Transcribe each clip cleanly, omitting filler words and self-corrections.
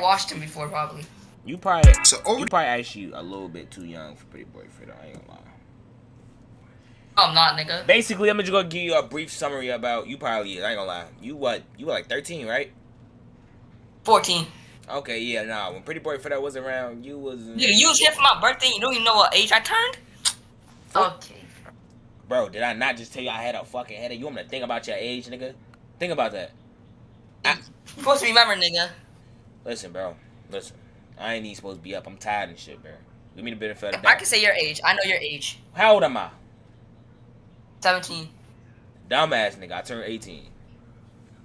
watched him before, probably. You probably actually a little bit too young for Prettyboyfredo. I ain't gonna lie. No, I'm not, nigga. Basically, I'm just gonna give you a brief summary about you. Probably, I ain't gonna lie. You what? You were like 13, right? 14. Okay, yeah, nah. When Prettyboyfredo was around, you was. Nigga, you was here for my birthday. You don't even know what age I turned. Okay. Bro, did I not just tell you I had a fucking headache? You want me to think about your age, nigga? Think about that. You're supposed to remember, nigga. Listen, bro. Listen. I ain't even supposed to be up. I'm tired and shit, bro. Give me the benefit of the I doubt. can say your age. I know your age. How old am I? 17. Dumbass nigga. I turned 18.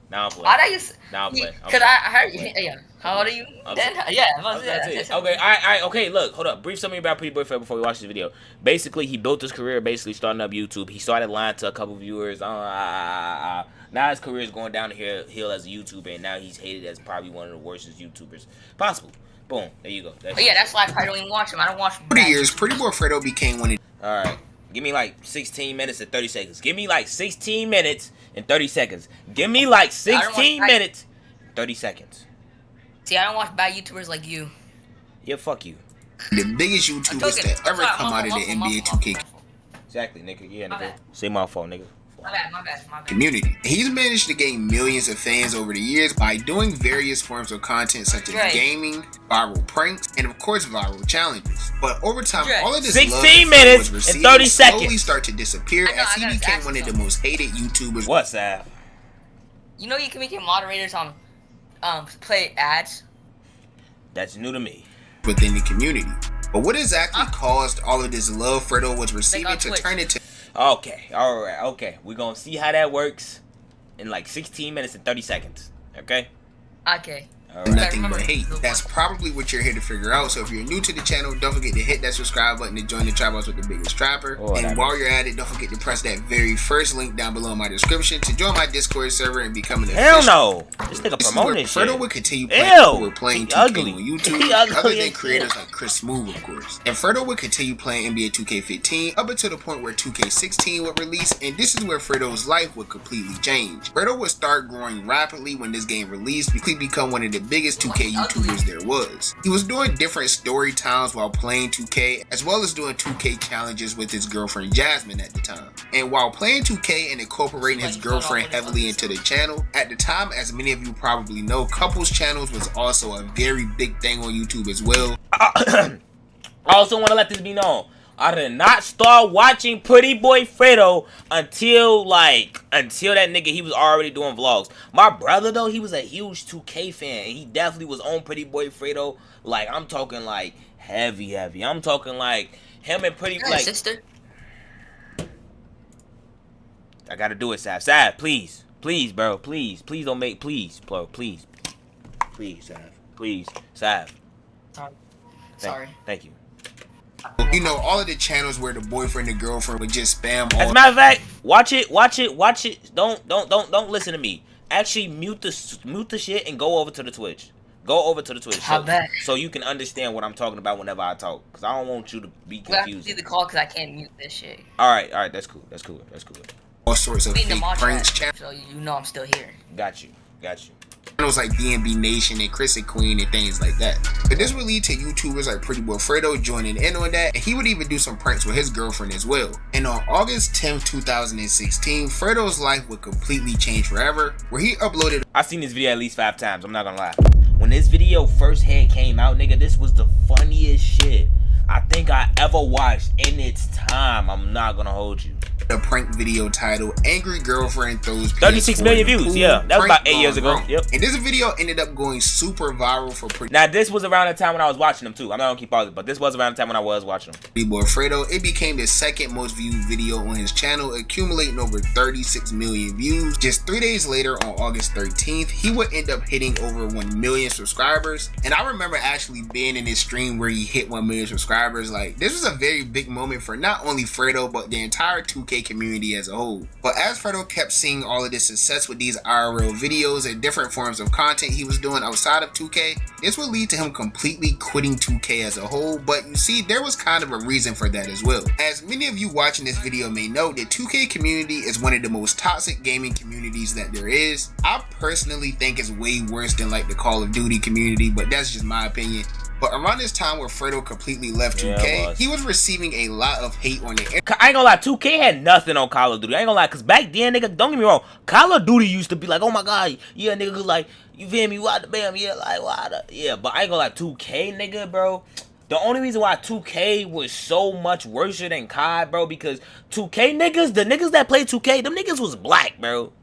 Now I'm playing. Why do you? Now I'm playing. Cause I heard you. Yeah. How old are you? Then yeah. Okay, okay, look, hold up. Brief summary about Prettyboyfredo before we watch this video. Basically, he built his career basically starting up YouTube. He started lying to a couple viewers. Now his career is going down the hill as a YouTuber, and now he's hated as probably one of the worst YouTubers possible. Boom, there you go. That's why I probably don't even watch him. I don't watch him. For years, Prettyboyfredo became one of. All right. Give me like 16 minutes and 30 seconds. Give me like 16 minutes and 30 seconds. Give me like 16 minutes and 30 seconds. See, I don't watch bad YouTubers like you. Yeah, fuck you. The biggest YouTubers that ever come out of the NBA 2K Exactly, nigga. Yeah, nigga. Say my fault, nigga. My bad. community. He's managed to gain millions of fans over the years by doing various forms of content such as gaming, viral pranks, and of course viral challenges. But over time, all of this 16 minutes and 30 seconds slowly start to disappear as he became one of the most hated YouTubers. What's that? You know you can make your moderators play ads. That's new to me. Within the community. But what exactly caused all of this love Fredo was receiving to turn into... Okay, alright, okay. We're gonna see how that works in like 16 minutes and 30 seconds. Okay? Okay. Right. Nothing but hate. That's probably what you're here to figure out. So if you're new to the channel, don't forget to hit that subscribe button to join the Trap House with the biggest trapper. And while you're at it, don't forget to press that very first link down below in my description to join my Discord server and become an official. Hell no! This nigga promoting shit. Fredo would continue playing 2K on YouTube, other than creators like Chris Smooth, of course. And Fredo would continue playing NBA 2K15 up until the point where 2K16 would release, and this is where Fredo's life would completely change. Fredo would start growing rapidly when this game released, quickly become one of the biggest 2K YouTubers there was. He was doing different story times while playing 2K, as well as doing 2K challenges with his girlfriend Jasmine at the time. And while playing 2K and incorporating his girlfriend heavily into the channel, at the time, as many of you probably know, couples channels was also a very big thing on YouTube as well. I also want to let this be known. I did not start watching Prettyboyfredo until that nigga, he was already doing vlogs. My brother though, he was a huge 2K fan, and he definitely was on Prettyboyfredo. Like, I'm talking like heavy. I'm talking like him and sister. I gotta do it, Sav. Sav, please, bro, please don't make, please, Sav, please, Sav. Sorry. Thank you. You know, all of the channels where the boyfriend and girlfriend would just spam all. As a matter of fact, watch it. Don't listen to me. Actually, mute the shit and go over to the Twitch. So you can understand what I'm talking about whenever I talk. Because I don't want you to be confused. I have to see the call because I can't mute this shit. Alright, that's cool. All sorts of fake pranks. So you know I'm still here. Got you. Channels like DNB Nation and Chris and Queen and things like that. But this would lead to YouTubers like Prettyboyfredo joining in on that, and he would even do some pranks with his girlfriend as well. And on August 10th, 2016, Fredo's life would completely change forever, where he uploaded... I've seen this video at least 5 times, I'm not gonna lie. When this video first came out, nigga, this was the funniest shit I think I ever watched in its time. I'm not gonna hold you. A prank video titled "Angry Girlfriend Throws PS4 36 million views. Yeah, that was about 8 years ago. Yep. And this video ended up going super viral for Now this was around the time when I was watching them too. I'm not gonna keep pausing, but this was around the time when I was watching them. Prettyboyfredo. It became the second most viewed video on his channel, accumulating over 36 million views. Just 3 days later, on August 13th, he would end up hitting over 1 million subscribers. And I remember actually being in his stream where he hit 1 million subscribers. subscribers. Like, this was a very big moment for not only Fredo, but the entire 2K community as a whole. But as Fredo kept seeing all of this success with these IRL videos and different forms of content he was doing outside of 2K, this would lead to him completely quitting 2K as a whole. But you see, there was kind of a reason for that as well. As many of you watching this video may know, the 2K community is one of the most toxic gaming communities that there is. I personally think it's way worse than like the Call of Duty community, but that's just my opinion. But around this time where Fredo completely left 2K, he was receiving a lot of hate on the internet. I ain't gonna lie, 2K had nothing on Call of Duty. I ain't gonna lie, cause back then, nigga, don't get me wrong, Call of Duty used to be like, oh my god, yeah, nigga, like, you feel me, why the bam, yeah, like, why the, yeah, but I ain't gonna lie, 2K, nigga, bro. The only reason why 2K was so much worse than COD, bro, because 2K niggas, the niggas that played 2K, them niggas was black, bro.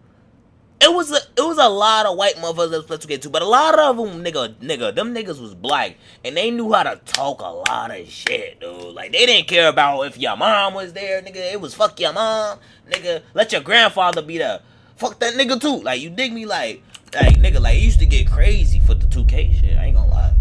It was a lot of white motherfuckers that played 2K too, but a lot of them, nigga, them niggas was black, and they knew how to talk a lot of shit, dude. Like, they didn't care about if your mom was there, nigga. It was fuck your mom, nigga. Let your grandfather be there. Fuck that nigga too. Like, you dig me? Like, nigga, like, it used to get crazy for the 2K shit. I ain't gonna lie.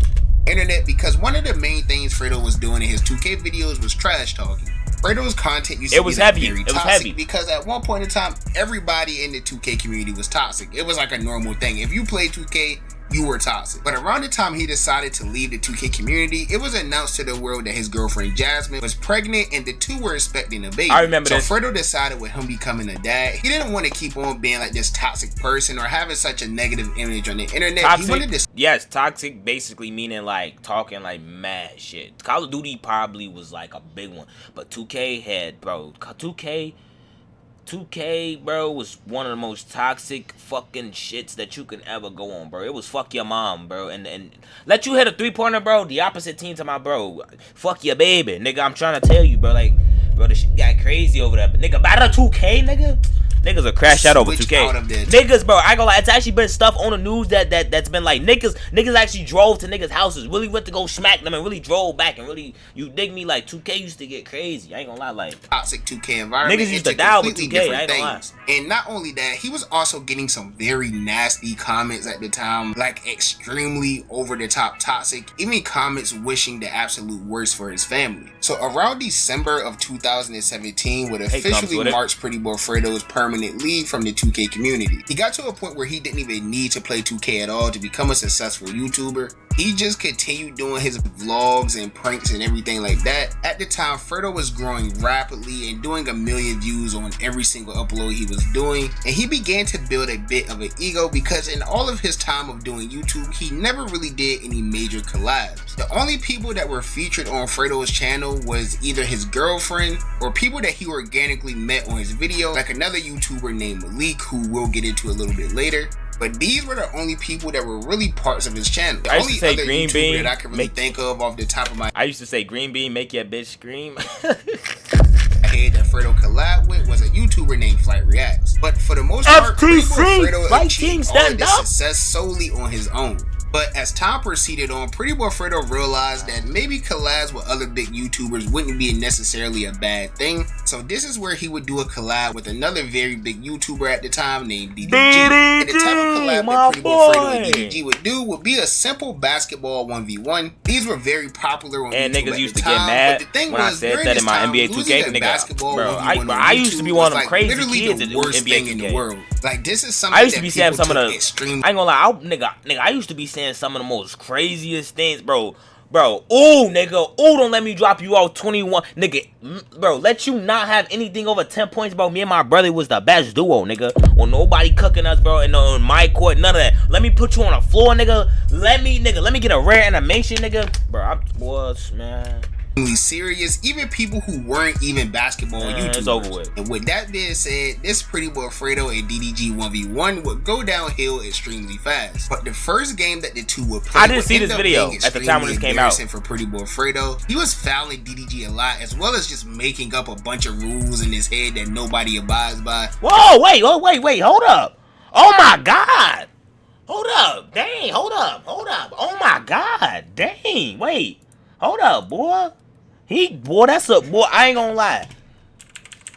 Internet, because one of the main things Fredo was doing in his 2K videos was trash talking. Fredo's content used to be very toxic because at one point in time, everybody in the 2K community was toxic. It was like a normal thing. If you played 2K, you were toxic. But around the time he decided to leave the 2K community, it was announced to the world that his girlfriend Jasmine was pregnant and the two were expecting a baby. I remember that. So Fredo decided with him becoming a dad, he didn't want to keep on being like this toxic person or having such a negative image on the internet. Toxic? He wanted to... Yes, toxic basically meaning like talking like mad shit. Call of Duty probably was like a big one, but 2K had, bro, 2K, bro, was one of the most toxic fucking shits that you can ever go on, bro. It was fuck your mom, bro, and let you hit a 3-pointer, bro. The opposite team to my bro, fuck your baby, nigga. I'm trying to tell you, bro. Like, bro, the shit got crazy over there, but nigga, by the 2K, nigga. Niggas will crash out over 2K. Niggas, bro, I ain't gonna lie, it's actually been stuff on the news that's been like niggas actually drove to niggas' houses, really went to go smack them and really drove back and really, you dig me, like 2K used to get crazy. I ain't gonna lie, like toxic 2K environment. Niggas used to die with 2K. I ain't gonna lie. And not only that, he was also getting some very nasty comments at the time, like extremely over the top toxic, even comments wishing the absolute worst for his family. So around December of 2017 would officially mark Prettyboyfredo's permanent leave from the 2K community. He got to a point where he didn't even need to play 2K at all to become a successful YouTuber. He just continued doing his vlogs and pranks and everything like that. At the time, Fredo was growing rapidly and doing 1 million views on every single upload he was doing. And he began to build a bit of an ego because in all of his time of doing YouTube, he never really did any major collabs. The only people that were featured on Fredo's channel was either his girlfriend or people that he organically met on his video, like another YouTuber named Malik, who we'll get into a little bit later. But these were the only people that were really parts of his channel. The only other YouTuber that I can really think of off the top of my... I used to say green bean, make your bitch scream. head that Fredo collabed with was a YouTuber named Flight Reacts. But for the most part, Fredo achieved all of this success solely on his own. But as time proceeded on, Prettyboyfredo realized that maybe collabs with other big YouTubers wouldn't be necessarily a bad thing. So this is where he would do a collab with another very big YouTuber at the time named DDG. And the type of collab that Prettyboyfredo and DDG would do would be a simple basketball 1v1. These were very popular on and YouTube niggas at used the to time, get mad but the thing when was, I said that in my NBA 2K. Nigga, bro, I used to be one of them crazy kids in NBA 2K. In the world. Like, this is something I used to be saying some of the extreme. I ain't gonna lie, nigga, I used to be saying some of the most craziest things, bro. Ooh, nigga, don't let me drop you off 21, nigga, bro. Let you not have anything over 10 points, bro. Me and my brother was the best duo, nigga. Well, nobody cooking us, bro, and on my court, none of that. Let me put you on the floor, nigga. Let me get a rare animation, nigga. Bro, I was, man. Serious, even people who weren't even basketball YouTubers. It's over with. And with that being said, this Prettyboyfredo and DDG 1v1 would go downhill extremely fast. But the first game that the two would play, I didn't see this video at the time when this came out. For Prettyboyfredo, he was fouling DDG a lot, as well as just making up a bunch of rules in his head that nobody abides by. Whoa, wait, hold up. Oh my god. Hold up. Dang, hold up. Oh my god. Dang, wait. Hold up, boy. That's a boy. I ain't gonna lie,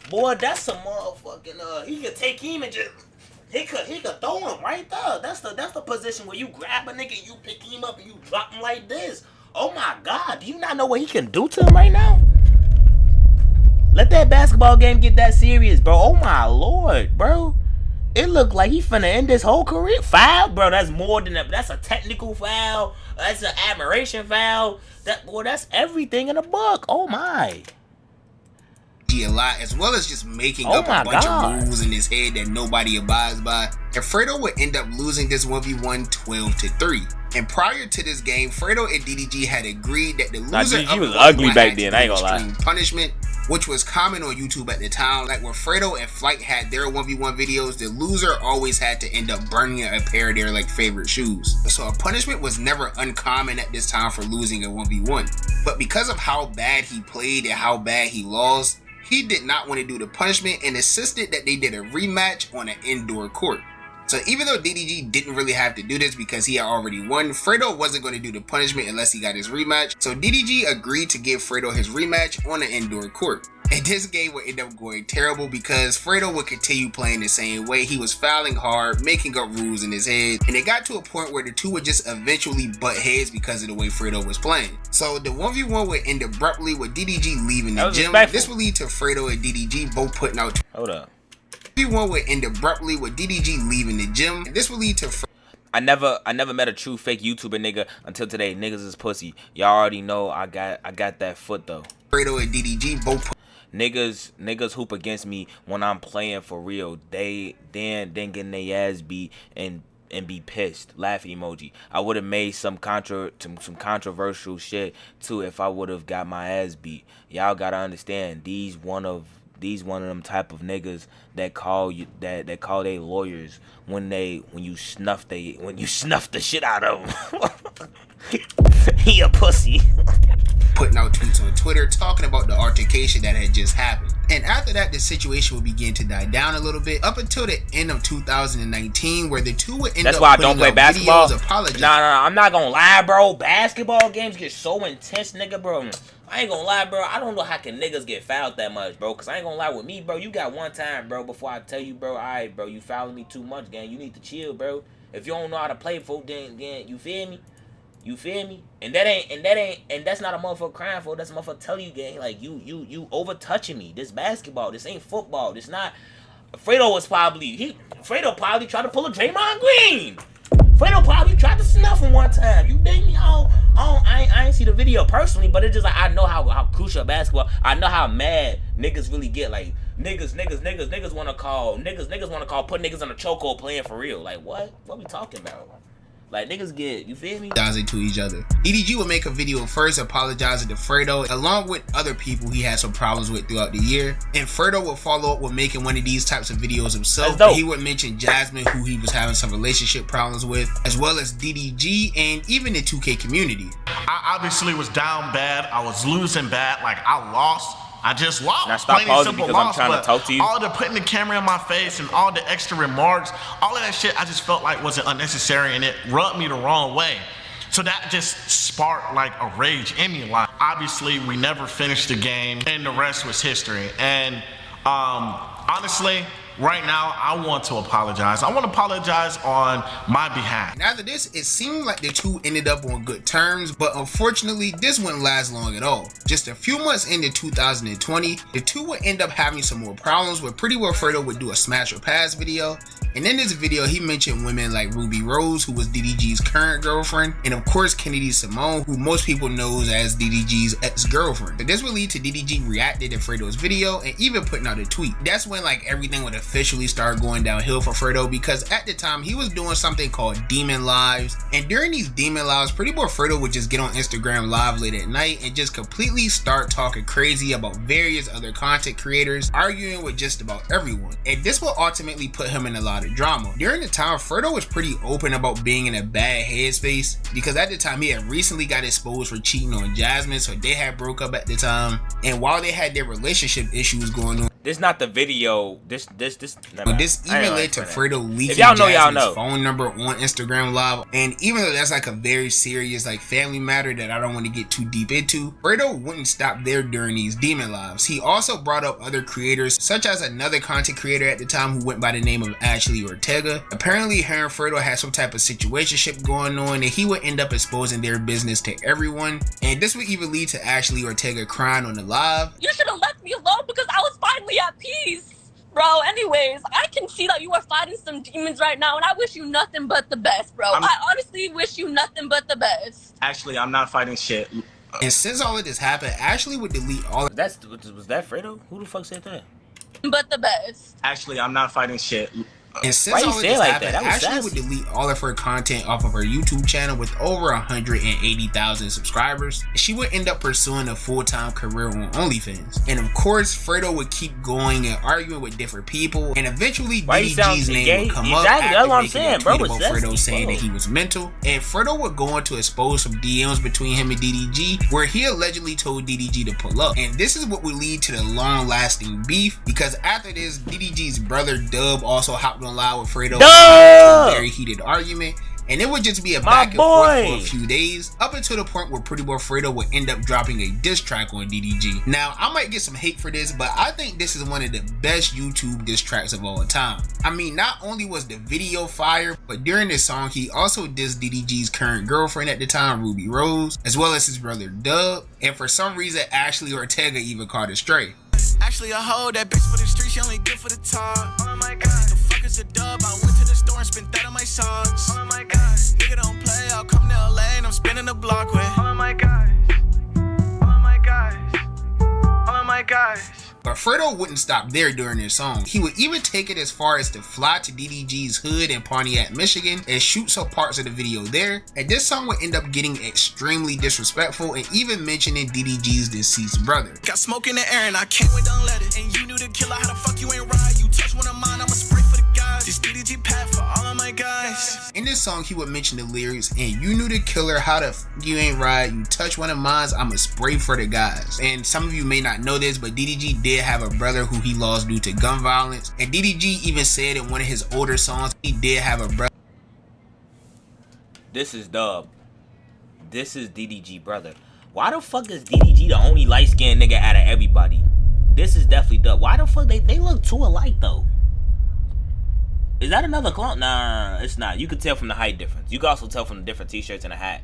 boy. That's a motherfucking. He could take him and just. He could throw him right there. That's the position where you grab a nigga, you pick him up, and you drop him like this. Oh my God, do you not know what he can do to him right now? Let that basketball game get that serious, bro. Oh my Lord, bro. It looked like he finna end his whole career. Foul, bro. That's more than that. That's a technical foul. That's an admiration foul. That's everything in the book. Oh my. A lot, as well as just making up a bunch of rules in his head that nobody abides by. And Fredo would end up losing this 1v1 12-3. And prior to this game, Fredo and DDG had agreed that the loser he was ugly back then. I ain't gonna lie. Punishment, which was common on YouTube at the time. Like when Fredo and Flight had their 1v1 videos, the loser always had to end up burning a pair of their favorite shoes. So a punishment was never uncommon at this time for losing a 1v1. But because of how bad he played and how bad he lost, he did not want to do the punishment and insisted that they did a rematch on an indoor court. So even though DDG didn't really have to do this because he had already won, Fredo wasn't going to do the punishment unless he got his rematch. So DDG agreed to give Fredo his rematch on an indoor court. And this game would end up going terrible because Fredo would continue playing the same way. He was fouling hard, making up rules in his head, and it got to a point where the two would just eventually butt heads because of the way Fredo was playing. So the 1v1 would end abruptly with DDG leaving the gym. This would lead to Fredo and DDG both putting out. Hold up. 1v1 would end abruptly with DDG leaving the gym. This would lead to I never met a true fake YouTuber nigga until today. Niggas is pussy. Y'all already know I got that foot though. Fredo and DDG both niggas hoop against me when I'm playing for real. They then getting their ass beat and be pissed. Laughing emoji. I would have made some controversial shit too if I would have got my ass beat. Y'all gotta understand, these one of them type of niggas that call they lawyers when you snuff the shit out of them. He a pussy. Putting out tweets on Twitter talking about the altercation that had just happened. And after that, the situation would begin to die down a little bit up until the end of 2019, where the two would end up. That's why I don't play basketball. Nah, I'm not gonna lie, bro. Basketball games get so intense, nigga, bro. I ain't gonna lie, bro. I don't know how can niggas get fouled that much, bro. Cause I ain't gonna lie with me, bro. You got one time, bro. Before I tell you, bro. Alright, bro. You fouling me too much, gang. You need to chill, bro. If you don't know how to play, folk, then you feel me. You feel me? And that's not a motherfucker crying for. That's a motherfucker tell you, gang. Like you over touching me. This basketball. This ain't football. This not. Fredo probably tried to pull a Draymond Green. Fredo probably tried to snuff him one time. You dig me? I ain't see the video personally, but it's just like I know how crucial basketball. I know how mad niggas really get. Like niggas wanna call put niggas on a chokehold playing for real. Like what? What we talking about? Like niggas get, you feel me? Apologizing to each other. DDG would make a video first apologizing to Fredo, along with other people he had some problems with throughout the year. And Fredo would follow up with making one of these types of videos himself. He would mention Jasmine, who he was having some relationship problems with, as well as DDG and even the 2K community. I obviously was down bad. I was losing bad. Like I lost. I just lost. Now stop pausing because I'm trying to talk to you. All the putting the camera in my face and all the extra remarks, all of that shit, I just felt like wasn't unnecessary and it rubbed me the wrong way. So that just sparked like a rage in me. Like obviously we never finished the game and the rest was history. And honestly, right now, I want to apologize. I want to apologize on my behalf. And after this, it seemed like the two ended up on good terms, but unfortunately, this wouldn't last long at all. Just a few months into 2020, the two would end up having some more problems where Prettyboyfredo would do a smash or pass video. And in this video, he mentioned women like Ruby Rose, who was DDG's current girlfriend, and of course, Kennedy Simone, who most people knows as DDG's ex-girlfriend. But this would lead to DDG reacting to Fredo's video and even putting out a tweet. That's when like everything would officially start going downhill for Fredo, because at the time he was doing something called Demon Lives, and during these Demon Lives, Prettyboyfredo would just get on Instagram live late at night and just completely start talking crazy about various other content creators, arguing with just about everyone. And this will ultimately put him in a lot of drama. During the time, Fredo was pretty open about being in a bad headspace, because at the time he had recently got exposed for cheating on Jasmine, so they had broke up at the time. And while they had their relationship issues going on, This not the video. This. But this even led to Fredo leaking Jasmine's phone number on Instagram Live. And even though that's like a very serious like family matter that I don't want to get too deep into, Fredo wouldn't stop there during these demon lives. He also brought up other creators, such as another content creator at the time who went by the name of Ashley Ortega. Apparently her and Fredo had some type of situationship going on, and he would end up exposing their business to everyone. And this would even lead to Ashley Ortega crying on the live. You should have left me alone because I was finally at peace. Bro, anyways, I can see that you are fighting some demons right now, and I wish you nothing but the best, bro. I honestly wish you nothing but the best. Actually, I'm not fighting shit. And since all of this happened, Ashley would delete all of Was that Fredo? Who the fuck said that? But the best. Actually, I'm not fighting shit. And since all of this happened, Ashley would delete all of her content off of her YouTube channel with over 180,000 subscribers. She would end up pursuing a full-time career on OnlyFans. And of course, Fredo would keep going and arguing with different people. And eventually, DDG's name would come up after making a tweet about Fredo saying that he was mental. And Fredo would go on to expose some DMs between him and DDG, where he allegedly told DDG to pull up. And this is what would lead to the long-lasting beef, because after this, DDG's brother Dub also hopped on live with Fredo, a very heated argument, and it would just be a back and forth for a few days, up until the point where Prettyboyfredo would end up dropping a diss track on DDG. Now, I might get some hate for this, but I think this is one of the best YouTube diss tracks of all time. I mean, not only was the video fire, but during this song, he also dissed DDG's current girlfriend at the time, Ruby Rose, as well as his brother Dub, and for some reason, Ashley Ortega even caught it straight. Actually, I hold that bitch for the street, she only good for the talk. Oh my god, the fuck is a dub? I went to the store and spent that on my socks. Oh my god, nigga don't play, I'll come to LA and I'm spinning the block with. Oh my gosh, oh my gosh, oh my gosh. But Fredo wouldn't stop there during this song. He would even take it as far as to fly to DDG's hood in Pontiac, Michigan and shoot some parts of the video there. And this song would end up getting extremely disrespectful and even mentioning DDG's deceased brother. Got smoke in the air and I can't wait, don't let it. And you knew the killer, how the fuck you ain't ride? You touch one of mine, I'ma spray for the guys. This DDG path for all of my guys. In this song, he would mention the lyrics, and you knew the killer, how the f you ain't ride? You touch one of mine, I'ma spray for the guys. And some of you may not know this, but DDG did have a brother who he lost due to gun violence. And DDG even said in one of his older songs, he did have a brother. This is Dub. This is DDG brother. Why the fuck is DDG the only light-skinned nigga out of everybody? This is definitely Dub. Why the fuck they look too alike though? Is that another clone? Nah, it's not. You could tell from the height difference. You can also tell from the different t-shirts and the hat.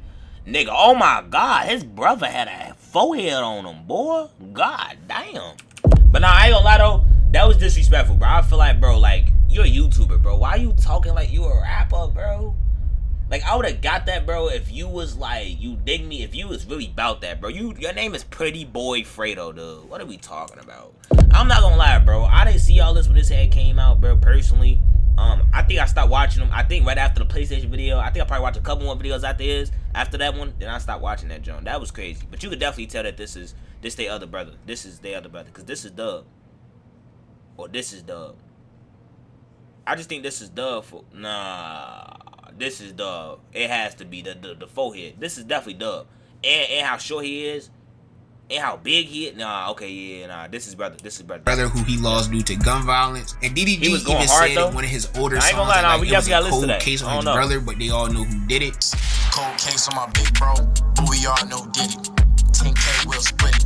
Nigga, oh my god, his brother had a forehead on him, boy. God damn. But nah, I ain't gonna lie though, that was disrespectful, bro. I feel like, bro, like, you're a YouTuber, bro. Why you talking like you a rapper, bro? Like, I would've got that, bro, if you was like, you dig me, if you was really about that, bro. Your name is Prettyboyfredo, dude. What are we talking about? I'm not gonna lie, bro. I didn't see all this when this head came out, bro, personally. I think I stopped watching them. I think right after the PlayStation video, I think I probably watched a couple more videos after that one, then I stopped watching that joint. That was crazy. But you could definitely tell that this their other brother. This is their other brother. Because this is Dub. Or this is Dub. I just think this is Dub for... Nah. This is Dub. It has to be the forehead. This is definitely Dub. And how short he is. And how big he is. Nah, okay, yeah, nah. This is brother. This is brother. Brother who he lost due to gun violence. And DDG even said in one of his older songs that like, it was a cold case on his brother, but they all know who did it. Cold case on my big bro, who we all know did it. 10K will split it.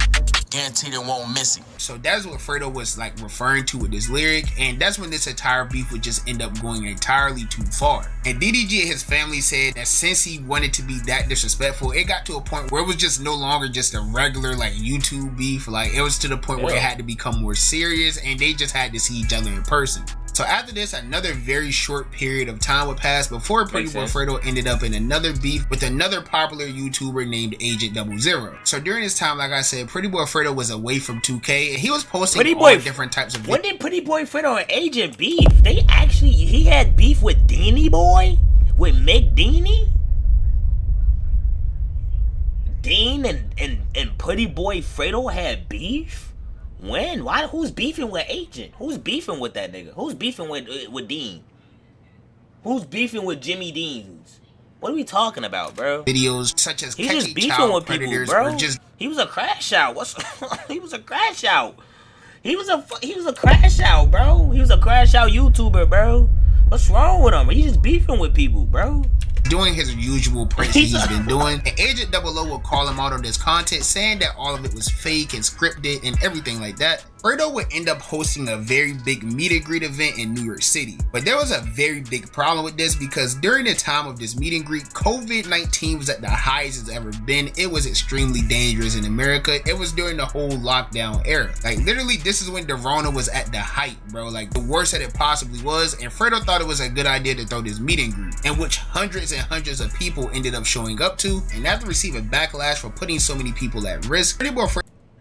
Guaranteed it won't miss it. So that's what Fredo was like referring to with this lyric, and that's when this entire beef would just end up going entirely too far. And DDG and his family said that since he wanted to be that disrespectful, it got to a point where it was just no longer just a regular like YouTube beef. Like it was to the point where it had to become more serious, and they just had to see each other in person. So after this, another very short period of time would pass before Prettyboyfredo ended up in another beef with another popular YouTuber named Agent 00. So during this time, like I said, Prettyboyfredo was away from 2K and he was posting all different types of videos. When did Prettyboyfredo and Agent beef? He had beef with Deanie Boy? With McDeanie? Dean and Prettyboyfredo had beef? When? Why? Who's beefing with Agent? Who's beefing with that nigga? Who's beefing with Dean? Who's beefing with Jimmy Deans? What are we talking about, bro? Videos such as catching child predators, bro. He was a crash out. He was a crash out. He was a crash out, bro. He was a crash out YouTuber, bro. What's wrong with him? He just beefing with people, bro. Doing his usual pranks he's been doing, and Agent 00 will call him out on this content, saying that all of it was fake and scripted and everything like that. Fredo would end up hosting a very big meet and greet event in New York City. But there was a very big problem with this because during the time of this meet and greet, COVID-19 was at the highest it's ever been. It was extremely dangerous in America. It was during the whole lockdown era. Like literally, this is when the Rona was at the height, bro. Like the worst that it possibly was. And Fredo thought it was a good idea to throw this meet and greet, in which hundreds and hundreds of people ended up showing up to. And after receiving backlash for putting so many people at risk, Fredo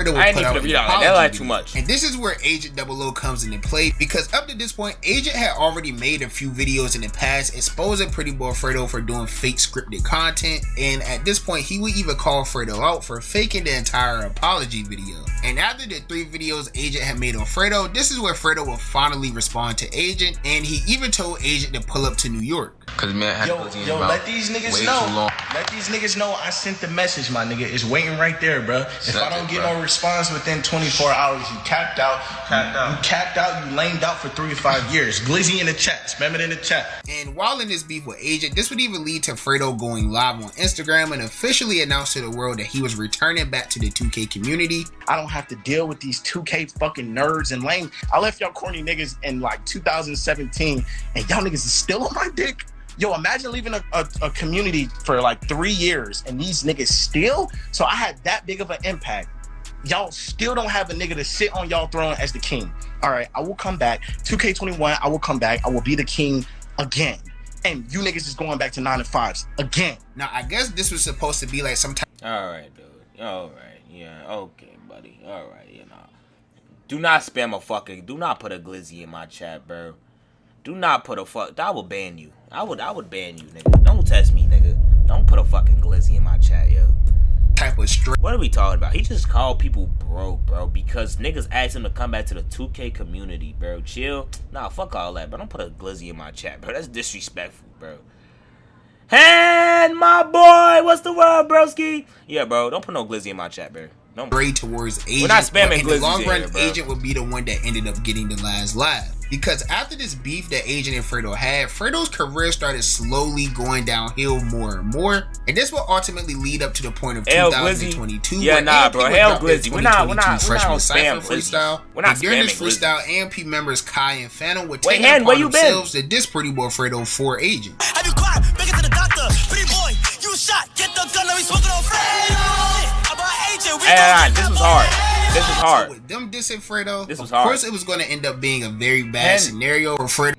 I ain't need to read all that. That's too much. And this is where Agent 00 comes into play, because up to this point, Agent had already made a few videos in the past exposing Prettyboyfredo for doing fake scripted content, and at this point, he would even call Fredo out for faking the entire apology video. And after the 3 videos Agent had made on Fredo, this is where Fredo will finally respond to Agent, and he even told Agent to pull up to New York. Cause man, yo, let these niggas know. Let these niggas know I sent the message, my nigga. It's waiting right there, bro. If I don't get no response within 24 hours, you capped out. You capped out. You lamed out for 3 to 5 years. Glizzy in the chat. Spam it in the chat. And while in this beef with Agent, this would even lead to Fredo going live on Instagram and officially announce to the world that he was returning back to the 2K community. I don't have to deal with these 2K fucking nerds and lame. I left y'all corny niggas in like 2017, and y'all niggas is still on my dick. Yo, imagine leaving a community for like 3 years and these niggas still. So I had that big of an impact. Y'all still don't have a nigga to sit on y'all throne as the king. All right, I will come back. 2K21, I will come back. I will be the king again. And you niggas is going back to 9 and 5s again. Now, I guess this was supposed to be like some type. All right, dude. All right. Yeah. Okay, buddy. All right. You know. Do not spam a fucking. Do not put a glizzy in my chat, bro. Do not put a fuck. I will ban you. I would ban you, nigga. Don't test me, nigga. Don't put a fucking glizzy in my chat, yo. Type of straight. What are we talking about? He just called people broke, bro, because niggas asked him to come back to the 2K community, bro. Chill. Nah, fuck all that, bro. Don't put a glizzy in my chat, bro. That's disrespectful, bro. And my boy, what's the word, broski? Yeah, bro. Don't put no glizzy in my chat, bro. Straight towards Agent. We're not spamming in the long run, here, Agent would be the one that ended up getting the last laugh. Because after this beef that Agent and Fredo had, Fredo's career started slowly going downhill more and more. And this will ultimately lead up to the point of 2022. Yeah, nah, bro. Hell Glizzy. We're not spam freestyle. We're not during this freestyle, AMP members Kai and Phantom would take it upon themselves to diss Prettyboyfredo for Agent. Have you cried? Bring it to the doctor. Pretty boy, you shot. Get the gun. Let me smoking on Fredo. This was hard. This was hard. So with them dissing Fredo, this was hard. Of course, it was going to end up being a very bad scenario for Fredo.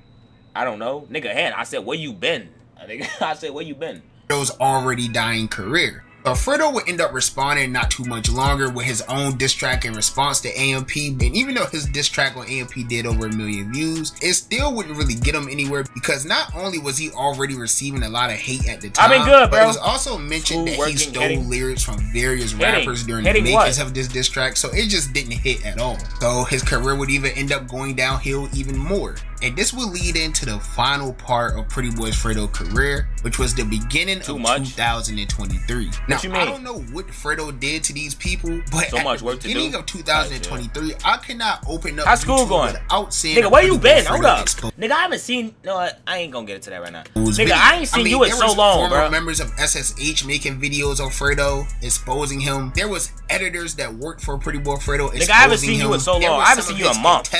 I don't know, nigga. I said, where you been? I said, where you been? Fredo's already dying career. But Fredo would end up responding not too much longer with his own diss track in response to AMP. And even though his diss track on AMP did over 1 million views, it still wouldn't really get him anywhere, because not only was he already receiving a lot of hate at the time, but it was also mentioned that he stole lyrics from various rappers during the makings of this diss track, so it just didn't hit at all. So his career would even end up going downhill even more. And this will lead into the final part of Prettyboyfredo's career, which was the beginning of 2023. Now, I don't know what Fredo did to these people, but at the beginning of 2023, I cannot open up YouTube without seeing nigga, where you been? Hold up. Nigga, I haven't seen... No, I ain't gonna get into that right now. Nigga, I ain't seen you in so long, bro. There was members of SSH making videos on Fredo, exposing him. There was editors that worked for Prettyboyfredo exposing him. Nigga, I haven't seen you in so long. I haven't seen you in a month.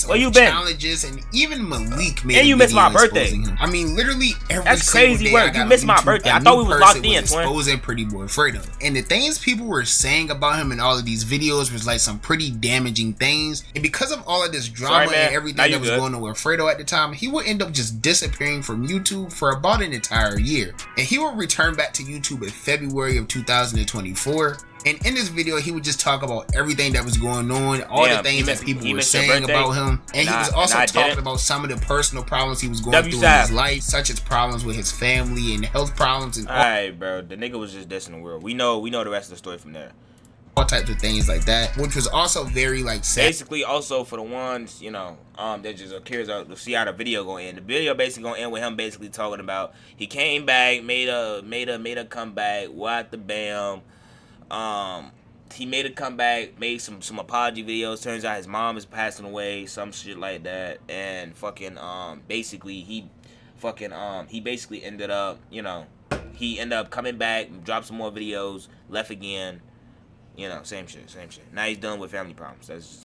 Where you been? Challenges, and even Malik made and you missed my birthday. I mean, literally every That's crazy work. You missed my birthday. I thought we was locked in, twin. Exposing Prettyboyfredo. And the things people were saying about him in all of these videos was like some pretty damaging things. And because of all of this drama and everything that was going on with Fredo at the time, he would end up just disappearing from YouTube for about an entire year. And he would return back to YouTube in February of 2024. And in this video, he would just talk about everything that was going on, all the things that people were saying about him. And he was also talking about some of the personal problems he was going through in his life, such as problems with his family and health problems. And alright, bro. The nigga was just dissing the world. We know the rest of the story from there. All types of things like that, which was also very like sad. Basically, also for the ones, you know, that just curious to see how the video gonna end. The video basically gonna end with him basically talking about he came back, made a comeback, what the bam. he made a comeback, made some apology videos. Turns out his mom is passing away, some shit like that, and fucking basically he basically ended up, you know, he ended up coming back, dropped some more videos, left again, you know, same shit. Now he's done with family problems. That's